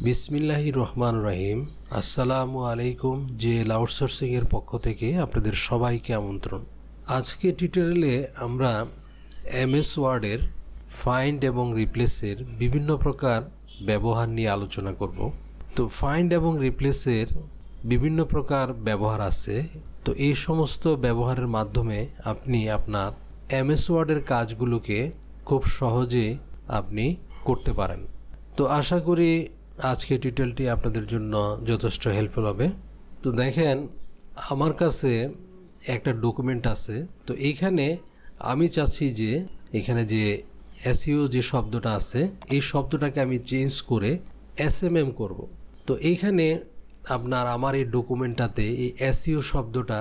বিসমিল্লাহির রহমান রহিম। আসসালামু আলাইকুম। জেএল আউটসোর্সিং এর পক্ষ থেকে আপনাদের সবাইকে আমন্ত্রণ। আজকে টিউটোরিয়ালে আমরা এমএস ওয়ার্ডের ফাইন্ড এবং রিপ্লেসের বিভিন্ন প্রকার ব্যবহার নিয়ে আলোচনা করব। তো ফাইন্ড এবং রিপ্লেসের বিভিন্ন প্রকার ব্যবহার আছে। তো এই সমস্ত ব্যবহারের মাধ্যমে আপনি আপনার এমএস ওয়ার্ডের কাজগুলোকে খুব সহজে আপনি করতে পারেন। তো আশা করি আজকে টিউটোরিয়ালটি আপনাদের জন্য যথেষ্ট হেল্পফুল হবে। তো দেখেন, আমার কাছে একটা ডকুমেন্ট আছে। তো এইখানে আমি চাচ্ছি যে এখানে যে এসইও যে শব্দটা আছে এই শব্দটাকে আমি চেঞ্জ করে এসএমএম করব। তো এইখানে আমার এই ডকুমেন্টটাতে এই এসইও শব্দটা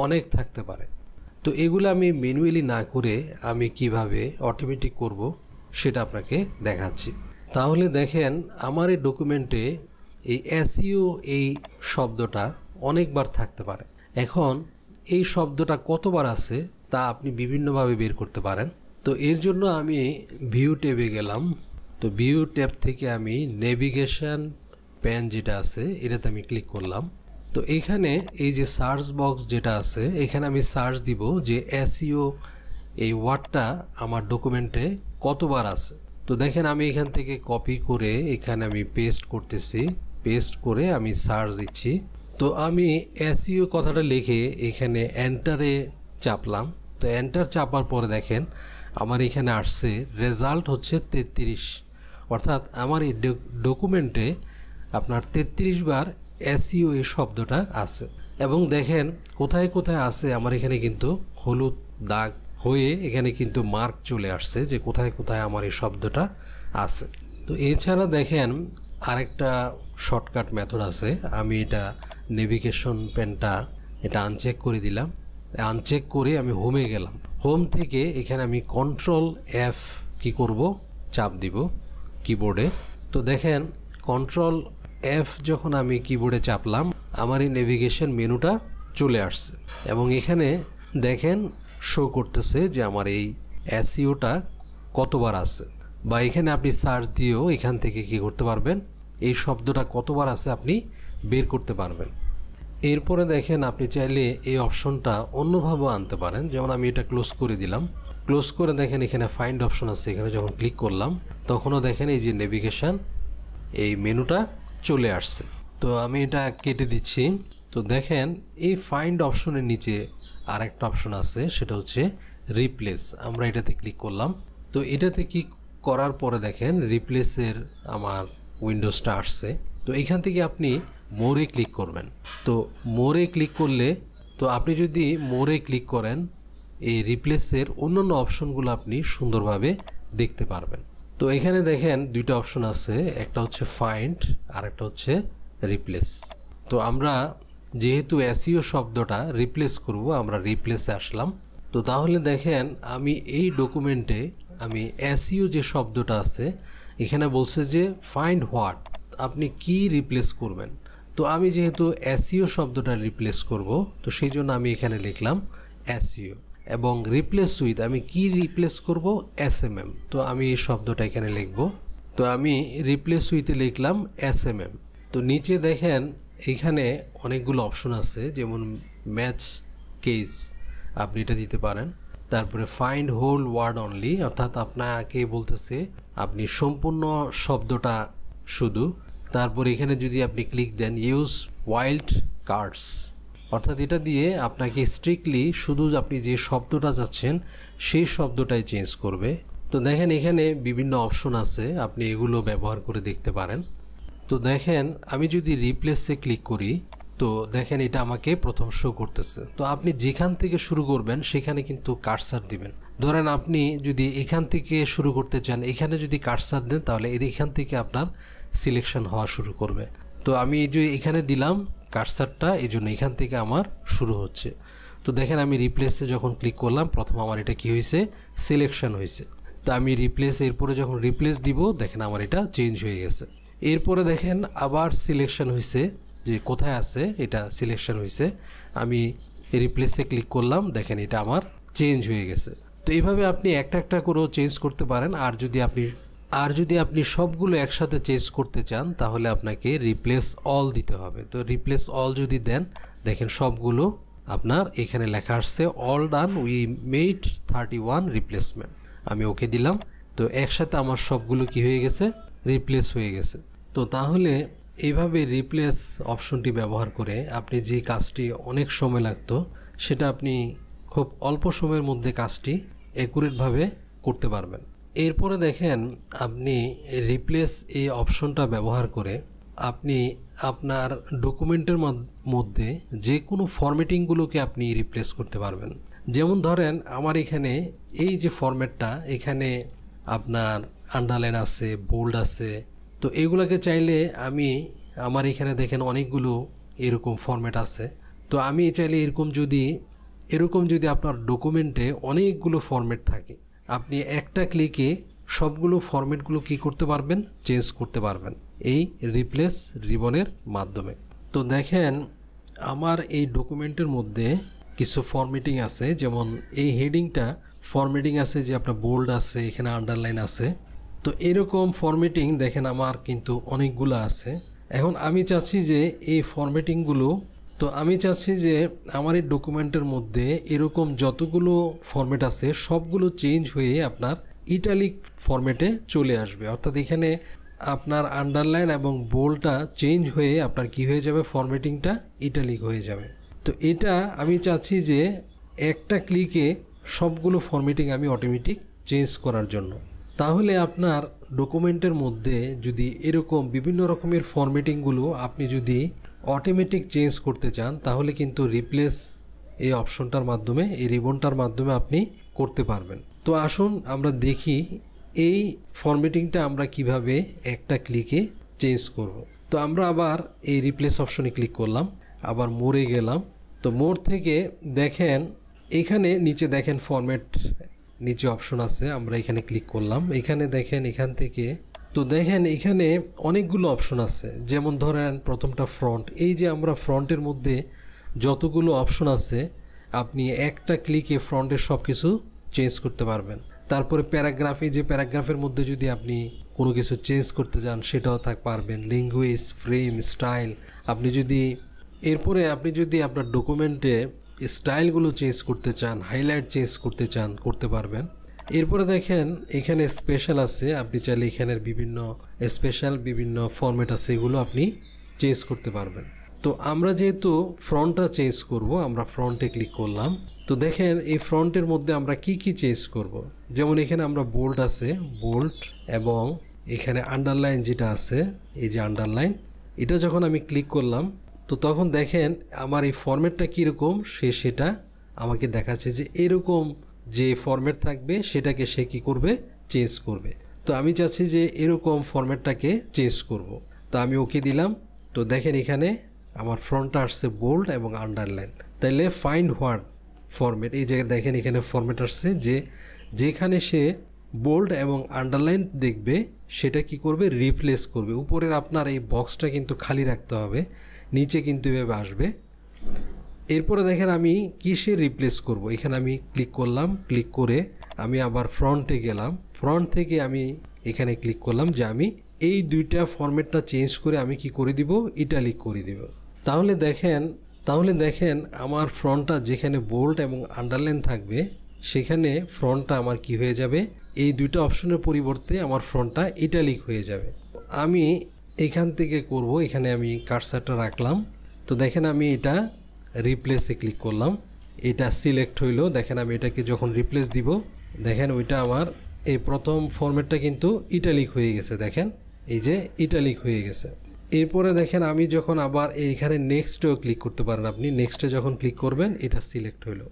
অনেক থাকতে পারে। তো এগুলো আমি ম্যানুয়ালি না করে আমি কিভাবে অটোমেটিক করব সেটা আপনাকে দেখাচ্ছি। তাহলে দেখেন, আমার এই ডকুমেন্টে এই এসইও এই শব্দটা অনেকবার থাকতে পারে। এখন এই শব্দটা কতবার আছে তা আপনি বিভিন্নভাবে বের করতে পারেন। তো এর জন্য আমি ভিউ ট্যাবে গেলাম। তো ভিউ ট্যাব থেকে আমি নেভিগেশন প্যান যেটা আছে এটাতে আমি ক্লিক করলাম। তো এখানে এই যে সার্চ বক্স যেটা আছে এখানে আমি সার্চ দিব যে এসইও এই ওয়ার্ডটা আমার ডকুমেন্টে কতবার আছে। তো দেখেন, আমি এখান থেকে কপি করে এখানে আমি পেস্ট করতেছি। পেস্ট করে আমি সার্চ দিচ্ছি। তো আমি এসইও কথাটা লিখে এখানে এন্টারে চাপলাম। তো এন্টার চাপার পরে দেখেন আমার এখানে আসছে রেজাল্ট হচ্ছে 33। অর্থাৎ আমার এই ডকুমেন্টে আপনার 33 বার এসইও এই শব্দটা আছে। এবং দেখেন কোথায় কোথায় আছে, আমার এখানে কিন্তু হলুদ দাগ হয়ে এখানে কিন্তু মার্ক চলে আসছে যে কোথায় কোথায় আমার এই শব্দটা আছে। তো এছাড়া দেখেন আরেকটা শর্টকাট মেথড আছে। আমি এটা নেভিগেশন প্যানটা এটা আনচেক করে দিলাম। আনচেক করে আমি হোমে গেলাম। হোম থেকে এখানে আমি কন্ট্রোল এফ কি করব, চাপ দিব কিবোর্ডে। তো দেখেন কন্ট্রোল এফ যখন আমি কিবোর্ডে চাপলাম আমার এই নেভিগেশন মেনুটা চলে আসছে এবং এখানে দেখেন শো করতেছে যে আমার এই এসইওটা কতবার আছে। বা এখানে আপনি সার্চ দিয়েও এখান থেকে কি করতে পারবেন, এই শব্দটা কতবার আছে আপনি বের করতে পারবেন। এরপরে দেখেন আপনি চাইলে এই অপশনটা অন্যভাবেও আনতে পারেন। যেমন আমি এটা ক্লোজ করে দিলাম। ক্লোজ করে দেখেন এখানে ফাইন্ড অপশন আছে, এখানে যখন ক্লিক করলাম তখনও দেখেন এই যে নেভিগেশন এই মেনুটা চলে আসছে। তো আমি এটা কেটে দিচ্ছি। তো দেখেন এই ফাইন্ড অপশনের নিচে আরেকটা অপশন আছে, সেটা হচ্ছে রিপ্লেস। আমরা এটাতে ক্লিক করলাম। তো এটাতে ক্লিক করার পরে দেখেন রিপ্লেসের আমার উইন্ডোজটা আসছে। তো এখান থেকে আপনি মোরে ক্লিক করবেন। তো মোরে ক্লিক করলে, তো আপনি যদি মোরে ক্লিক করেন এই রিপ্লেসের অন্যান্য অপশনগুলো আপনি সুন্দরভাবে দেখতে পারবেন। তো এখানে দেখেন দুইটা অপশন আছে, একটা হচ্ছে ফাইন্ড আর একটা হচ্ছে রিপ্লেস। তো আমরা যেহেতু এসইও শব্দটা রিপ্লেস করব, আমরা রিপ্লেসে আসলাম। তো তাহলে দেখেন আমি এই ডকুমেন্টে আমি এসইও যে শব্দটা আছে এখানে বলছে যে ফাইন্ড হোয়াট, আপনি কি রিপ্লেস করবেন। তো আমি যেহেতু এসইও শব্দটা রিপ্লেস করব তো সেই জন্য আমি এখানে লিখলাম এসইও এবং রিপ্লেস উইথ আমি কি রিপ্লেস করব, এসএমএম। তো আমি এই শব্দটা এখানে লিখব। তো আমি রিপ্লেস উইথে লিখলাম এসএমএম। তো নিচে দেখেন এইখানে অনেকগুলো অপশন আছে, যেমন ম্যাচ কেস আপনি এটা দিতে পারেন। তারপরে ফাইন্ড হোল ওয়ার্ড অনলি, অর্থাৎ আপনাকে বলতেছে আপনি সম্পূর্ণ শব্দটা শুধু। তারপর এখানে যদি আপনি ক্লিক দেন ইউজ ওয়াইল্ড কার্ডস, অর্থাৎ এটা দিয়ে আপনাকে স্ট্রিক্টলি শুধু আপনি যে শব্দটা চাচ্ছেন সেই শব্দটাই চেঞ্জ করবে। তো দেখেন এখানে বিভিন্ন অপশন আছে, আপনি এগুলো ব্যবহার করে দেখতে পারেন। তো দেখেন আমি যদি রিপ্লেসে ক্লিক করি তো দেখেন এটা আমাকে প্রথম শো করতেছে। তো আপনি যেখান থেকে শুরু করবেন সেখানে কিন্তু কার্সার দিবেন। ধরেন আপনি যদি এখান থেকে শুরু করতে চান, এখানে যদি কার্সার দেন তাহলে এখান থেকে আপনার সিলেকশন হওয়া শুরু করবে। তো আমি এই যে এখানে দিলাম কার্সারটা, এই জন্য এখান থেকে আমার শুরু হচ্ছে। তো দেখেন আমি রিপ্লেসে যখন ক্লিক করলাম প্রথম আমার এটা কি হয়েছে, সিলেকশন হয়েছে। তো আমি রিপ্লেস, এরপরে যখন রিপ্লেস দিব দেখেন আমার এটা চেঞ্জ হয়ে গেছে। এরপরে দেখেন আবার সিলেকশন হয়েছে, যে কোথায় আছে এটা সিলেকশন হয়েছে। আমি রিপ্লেসে ক্লিক করলাম, দেখেন এটা আমার চেঞ্জ হয়ে গেছে। তো এইভাবে আপনি একটা একটা করেও চেঞ্জ করতে পারেন। আর যদি আপনি আর যদি আপনি সবগুলো একসাথে চেঞ্জ করতে চান তাহলে আপনাকে রিপ্লেস অল দিতে হবে। তো রিপ্লেস অল যদি দেন, দেখেন সবগুলো আপনার এখানে লেখা আসছে all done, we made 31 replacement. আমি ওকে দিলাম। তো একসাথে আমার সবগুলো কি হয়ে গেছে, রিপ্লেস হয়ে গেছে। তো তাহলে এইভাবে রিপ্লেস অপশনটি ব্যবহার করে আপনি যে কাজটি অনেক সময় লাগতো সেটা আপনি খুব অল্প সময়ের মধ্যে কাজটি অ্যাকুরেটভাবে করতে পারবেন। এরপরে দেখেন আপনি রিপ্লেস এই অপশনটা ব্যবহার করে আপনি আপনার ডকুমেন্টের মধ্যে যে কোনো ফরম্যাটিংগুলোকে আপনি রিপ্লেস করতে পারবেন। যেমন ধরেন আমার এখানে এই যে ফরম্যাটটা, এখানে আপনার আন্ডারলাইন আছে, বোল্ড আছে। তো এগুলোকে চাইলে আমি আমার এখানে দেখেন অনেকগুলো এরকম ফরম্যাট আছে। তো আমি চাইলে এরকম যদি আপনার ডকুমেন্টে অনেকগুলো ফরম্যাট থাকে, আপনি একটা ক্লিকে সবগুলো ফরম্যাটগুলো কি করতে পারবেন, চেঞ্জ করতে পারবেন এই রিপ্লেস রিবনের মাধ্যমে। তো দেখেন আমার এই ডকুমেন্টের মধ্যে কিছু ফরম্যাটিং আছে, যেমন এই হেডিংটা ফরম্যাটিং আছে যে আপনার বোল্ড আছে, এখানে আন্ডারলাইন আছে। তো এরকম ফরম্যাটিং দেখেন আমার কিন্তু অনেকগুলো আছে। এখন আমি চাচ্ছি যে এই ফরম্যাটিংগুলো, তো আমি চাচ্ছি যে আমার এই ডকুমেন্টের মধ্যে এরকম যতগুলো ফরম্যাট আছে সবগুলো চেঞ্জ হয়ে আপনার ইটালিক ফরম্যাটে চলে আসবে। অর্থাৎ এখানে আপনার আন্ডারলাইন এবং বোল্ডটা চেঞ্জ হয়ে আপনার কি হয়ে যাবে, ফরম্যাটিংটা ইটালিক হয়ে যাবে। তো এটা আমি চাচ্ছি যে একটা ক্লিকে সবগুলো ফরম্যাটিং আমি অটোমেটিক চেঞ্জ করার জন্য। তাহলে আপনার ডকুমেন্টের মধ্যে যদি এরকম বিভিন্ন রকমের ফরম্যাটিংগুলো আপনি যদি অটোমেটিক চেঞ্জ করতে চান তাহলে কিন্তু রিপ্লেস এই অপশনটার মাধ্যমে, এই রিবনটার মাধ্যমে আপনি করতে পারবেন। তো আসুন আমরা দেখি এই ফরম্যাটিংটা আমরা কিভাবে একটা ক্লিকে চেঞ্জ করব। তো আমরা আবার এই রিপ্লেস অপশনে ক্লিক করলাম, আবার মোড়ে গেলাম। তো মোড় থেকে দেখেন এখানে নিচে দেখেন ফরম্যাট নিচে অপশন আছে, আমরা এখানে ক্লিক করলাম। এখানে দেখেন এখান থেকে, তো দেখেন এখানে অনেকগুলো অপশন আছে। যেমন ধরেন প্রথমটা ফ্রন্ট, এই যে আমরা ফ্রন্টের মধ্যে যতগুলো অপশন আছে আপনি একটা ক্লিকে ফ্রন্টের সব কিছু চেঞ্জ করতে পারবেন। তারপরে প্যারাগ্রাফ, এই যে প্যারাগ্রাফের মধ্যে যদি আপনি কোনো কিছু চেঞ্জ করতে চান সেটাও পারবেন। ল্যাঙ্গুয়েজ, ফ্রেম, স্টাইল, আপনি যদি আপনার ডকুমেন্টে স্টাইলগুলো চেঞ্জ করতে চান, হাইলাইট চেঞ্জ করতে চান, করতে পারবেন। এরপরে দেখেন এখানে স্পেশাল আছে, আপনি চাইলে এখানের বিভিন্ন ফরম্যাট আছে, এগুলো আপনি চেঞ্জ করতে পারবেন। তো আমরা যেহেতু ফ্রন্টটা চেঞ্জ করব, আমরা ফ্রন্টে ক্লিক করলাম। তো দেখেন এই ফ্রন্টের মধ্যে আমরা কি চেঞ্জ করব। যেমন এখানে আমরা বোল্ড আছে, বোল্ড, এবং এখানে আন্ডারলাইন যেটা আছে, এই যে আন্ডারলাইন, এটা যখন আমি ক্লিক করলাম তো তখন দেখেন আমার এই ফরম্যাটটা কীরকম সেটা আমাকে দেখাচ্ছে যে এরকম যে ফরম্যাট থাকবে সেটাকে সে কী করবে, চেঞ্জ করবে। তো আমি চাচ্ছি যে এরকম ফরম্যাটটাকে চেঞ্জ করব। তো আমি ওকে দিলাম। তো দেখেন এখানে আমার ফ্রন্টটা আসছে বোল্ড এবং আন্ডারলাইন। তাইলে ফাইন্ড হোয়াট ফরম্যাট, এই জায়গায় দেখেন এখানে ফরম্যাট আসছে যে যেখানে সে বোল্ড এবং আন্ডারলাইন দেখবে সেটা কি করবে, রিপ্লেস করবে। উপরের আপনার এই বক্সটা কিন্তু খালি রাখতে হবে, নিচে কিন্তু এভাবে আসবে। এরপরে দেখেন আমি কিসে রিপ্লেস করব, এখানে আমি ক্লিক করলাম। ক্লিক করে আমি আবার ফ্রন্টে গেলাম। ফ্রন্ট থেকে আমি এখানে ক্লিক করলাম যে আমি এই দুইটা ফরম্যাটটা চেঞ্জ করে আমি কি করে দিব, ইটালিক করে দিব। তাহলে দেখেন আমার ফ্রন্টটা যেখানে বোল্ড এবং আন্ডারলাইন থাকবে সেখানে ফ্রন্টটা আমার কি হয়ে যাবে, এই দুইটা অপশনের পরিবর্তে আমার ফ্রন্টটা ইটালিক হয়ে যাবে। আমি এখান থেকে করব, এখানে আমি কার্সারটা রাখলাম। তো দেখেন আমি এটা রিপ্লেসে ক্লিক করলাম, এটা সিলেক্ট হইলো। দেখেন আমি এটাকে যখন রিপ্লেস দিব, দেখেন ওইটা আমার এই প্রথম ফরম্যাটটা কিন্তু ইটালিক হয়ে গেছে। দেখেন এই যে ইটালিক হয়ে গেছে। এরপরে দেখেন আমি যখন আবার এইখানে নেক্সটেও ক্লিক করতে পারেন, আপনি নেক্সটে যখন ক্লিক করবেন এটা সিলেক্ট হইলো।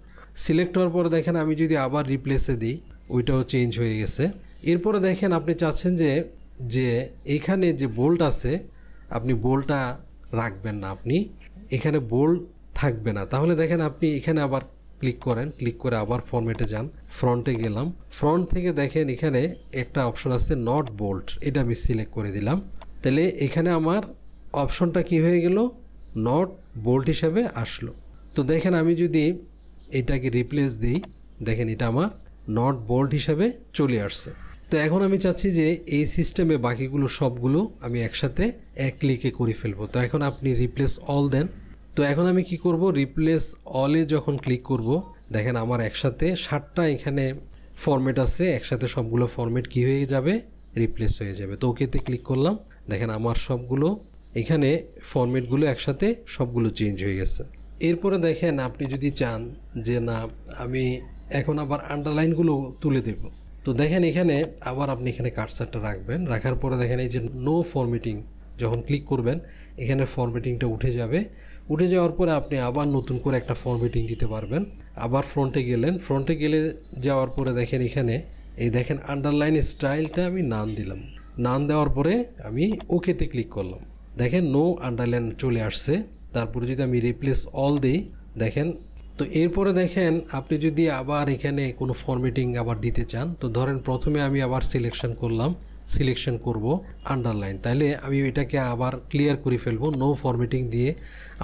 সিলেক্ট হওয়ার পরে দেখেন আমি যদি আবার রিপ্লেসে দিই, ওইটাও চেঞ্জ হয়ে গেছে। এরপরে দেখেন আপনি চাচ্ছেন যে এইখানে যে বোল্ড আছে আপনি বোল্ডটা রাখবেন না, আপনি এখানে বোল্ড থাকবে না। তাহলে দেখেন আপনি এখানে আবার ক্লিক করেন, ক্লিক করে আবার ফরম্যাটে যান। ফ্রন্টে গেলাম, ফ্রন্ট থেকে দেখেন এখানে একটা অপশন আছে নট বোল্ড, এটা আমি সিলেক্ট করে দিলাম। তাহলে এখানে আমার অপশনটা কি হয়ে গেল, নট বোল্ড হিসাবে আসলো। তো দেখেন আমি যদি এটাকে রিপ্লেস দিই, দেখেন এটা আমার নট বোল্ড হিসাবে চলে আসছে। তো এখন আমি চাচ্ছি যে এই সিস্টেমে বাকিগুলো সবগুলো আমি একসাথে এক ক্লিকে করে ফেলবো। তো এখন আপনি রিপ্লেস অল দেন। তো এখন আমি কি করব, রিপ্লেস অলে যখন ক্লিক করব দেখেন আমার একসাথে 7টা এখানে ফরম্যাট আছে, একসাথে সবগুলো ফরম্যাট কি হয়ে যাবে, রিপ্লেস হয়ে যাবে। তো ওকেতে ক্লিক করলাম, দেখেন আমার সবগুলো এখানে ফরম্যাটগুলো একসাথে সবগুলো চেঞ্জ হয়ে গেছে। এরপরে দেখেন আপনি যদি চান যে না আমি এখন আবার আন্ডারলাইনগুলো তুলে দেব, তো দেখেন এখানে আবার আপনি এখানে কার্সারটা রাখবেন, রাখার পরে দেখেন এই যে নো ফরম্যাটিং যখন ক্লিক করবেন এখানে ফরম্যাটিংটা উঠে যাবে। উঠে যাওয়ার পরে আপনি আবার নতুন করে একটা ফরম্যাটিং দিতে পারবেন। আবার ফ্রন্টে গেলেন, ফ্রন্টে গেলে যাওয়ার পরে দেখেন এখানে এই দেখেন আন্ডারলাইন স্টাইলটা আমি নাম দিলাম, নাম দেওয়ার পরে আমি ওকেতে ক্লিক করলাম, দেখেন নো আন্ডারলাইন চলে আসছে। তারপরে যদি আমি রিপ্লেস অল দিই দেখেন, তো এরপরে দেখেন আপনি যদি আবার এখানে কোনো ফরম্যাটিং আবার দিতে চান, তো ধরেন প্রথমে আমি আবার সিলেকশন করব আন্ডারলাইন, তাহলে আমি এটাকে আবার ক্লিয়ার করে ফেলবো, নো ফরম্যাটিং দিয়ে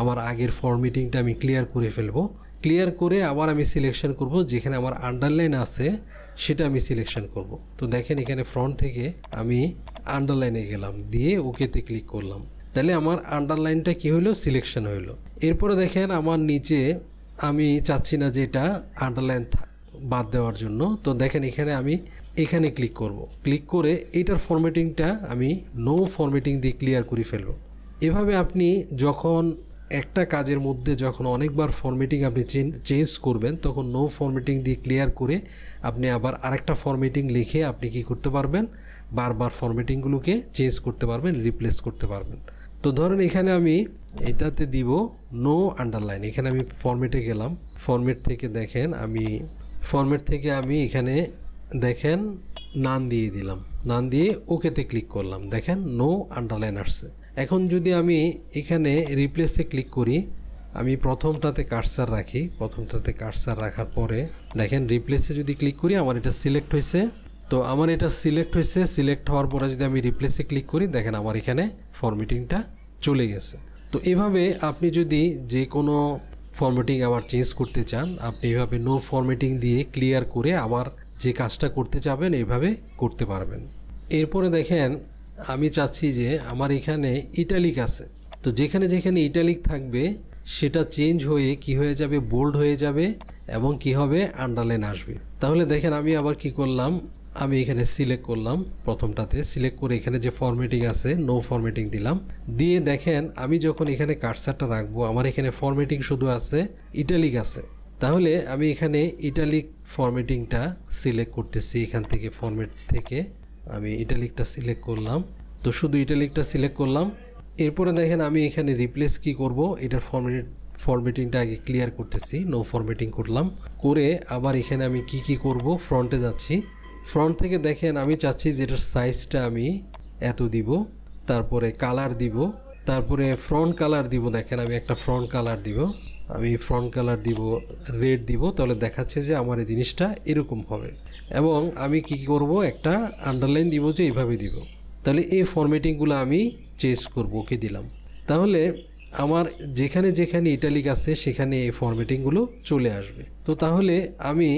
আমার আগের ফরম্যাটিংটা আমি ক্লিয়ার করে ফেলবো। ক্লিয়ার করে আবার আমি সিলেকশন করব, যেখানে আমার আন্ডারলাইন আছে সেটা আমি সিলেকশন করব। তো দেখেন এখানে ফ্রন্ট থেকে আমি আন্ডারলাইনে গেলাম, দিয়ে ওকেতে ক্লিক করলাম, তাহলে আমার আন্ডারলাইনটা কি হলো, সিলেকশন হইলো। এরপরে দেখেন আমার নিচে আমি চাচ্ছি না যে এটা আন্ডারলাইন বাদ দেওয়ার জন্য, তো দেখেন এখানে আমি এখানে ক্লিক করব, ক্লিক করে এইটার ফরম্যাটিংটা আমি নো ফরম্যাটিং দিয়ে ক্লিয়ার করে ফেলব। এভাবে আপনি যখন একটা কাজের মধ্যে যখন অনেকবার ফরম্যাটিং আপনি চেঞ্জ করবেন, তখন নো ফরম্যাটিং দিয়ে ক্লিয়ার করে আপনি আবার আরেকটা ফরম্যাটিং লিখে আপনি কি করতে পারবেন, বারবার ফরম্যাটিংগুলোকে চেঞ্জ করতে পারবেন, রিপ্লেস করতে পারবেন। তো ধরেন এখানে আমি এটাতে দিব নো আন্ডারলাইন, এখানে আমি ফরম্যাটে গেলাম, ফরম্যাট থেকে আমি এখানে দেখেন নান দিয়ে দিলাম, নান দিয়ে ওকেতে ক্লিক করলাম, দেখেন নো আন্ডারলাইন আসছে। এখন যদি আমি এখানে রিপ্লেসে ক্লিক করি, আমি প্রথমটাতে কার্সার রাখি, প্রথমটাতে কার্সার রাখার পরে দেখেন রিপ্লেসে যদি ক্লিক করি আমার এটা সিলেক্ট হয়েছে। তো আমার এটা সিলেক্ট হয়েছে, সিলেক্ট হওয়ার পরে যদি আমি রিপ্লেসে ক্লিক করি দেখেন আমার এখানে ফরম্যাটিংটা চলে গেছে। তো এভাবে আপনি যদি যে কোনো ফরম্যাটিং আবার চেঞ্জ করতে চান, আপনি এভাবে নো ফরম্যাটিং দিয়ে ক্লিয়ার করে আবার যে কাজটা করতে চাবেন এইভাবে করতে পারবেন। এরপরে দেখেন আমি চাচ্ছি যে আমার এখানে ইটালিক আছে, তো যেখানে যেখানে ইটালিক থাকবে সেটা চেঞ্জ হয়ে কি হয়ে যাবে, বোল্ড হয়ে যাবে এবং কি হবে, আন্ডারলাইন আসবে। তাহলে দেখেন আমি আবার কি করলাম, আমি এখানে সিলেক্ট করলাম, প্রথমটাতে সিলেক্ট করে এখানে যে ফরম্যাটিং আছে নো ফরম্যাটিং দিলাম, দিয়ে দেখেন আমি যখন এখানে কার্সারটা রাখবো আমার এখানে ফরম্যাটিং শুধু আছে, ইটালিক আছে। তাহলে আমি এখানে ইটালিক ফরম্যাটিংটা সিলেক্ট করতেছি, এখান থেকে ফরম্যাট থেকে আমি ইটালিকটা সিলেক্ট করলাম, তো শুধু ইটালিকটা সিলেক্ট করলাম। এরপরে দেখেন আমি এখানে রিপ্লেস কি করব, এটার ফরম্যাটিংটা আগে ক্লিয়ার করতেছি, নো ফরম্যাটিং করলাম, করে আবার এখানে আমি কি করব, ফ্রন্টে যাচ্ছি, ফ্রন্ট থেকে দেখেন আমি চাচ্ছি যে এটার সাইজটা আমি এত দিব, তারপরে কালার দিব, তারপরে ফ্রন্ট কালার দিব, দেখেন আমি একটা ফ্রন্ট কালার দিব, আমি ফ্রন্ট কালার দিব রেড দিব, তাহলে দেখাচ্ছে যে আমার এই জিনিসটা এরকম হবে। এবং আমি কি করব, একটা আন্ডারলাইন দিব যে এইভাবে দিব, তাহলে এই ফরম্যাটিংগুলো আমি চেঞ্জ করব, ওকে দিলাম। তাহলে আমার যেখানে যেখানে ইটালিক আছে সেখানে এই ফরম্যাটিংগুলো চলে আসবে। তো তাহলে আমি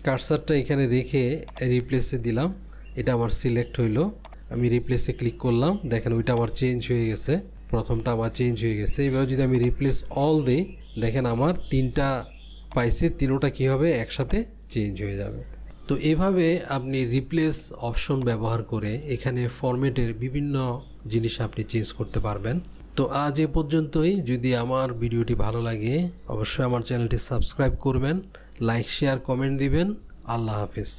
কার্সারটা এখানে রেখে রিপ্লেসে দিলাম, এটা আমার সিলেক্ট হইলো, আমি রিপ্লেসে ক্লিক করলাম, দেখেন ওইটা আমার চেঞ্জ হয়ে গেছে, প্রথমটা আমার চেঞ্জ হয়ে গেছে। এবার যদি আমি রিপ্লেস অল দিই দেখেন আমার 3টা পাইছে, 3টা কী হবে, একসাথে চেঞ্জ হয়ে যাবে। তো এভাবে আপনি রিপ্লেস অপশন ব্যবহার করে এখানে ফরম্যাটের বিভিন্ন জিনিস আপনি চেঞ্জ করতে পারবেন। তো আজ এ পর্যন্তই। যদি আমার ভিডিওটি ভালো লাগে অবশ্যই আমার চ্যানেলটি সাবস্ক্রাইব করবেন, লাইক শেয়ার কমেন্ট দিবেন। আল্লাহ হাফেজ।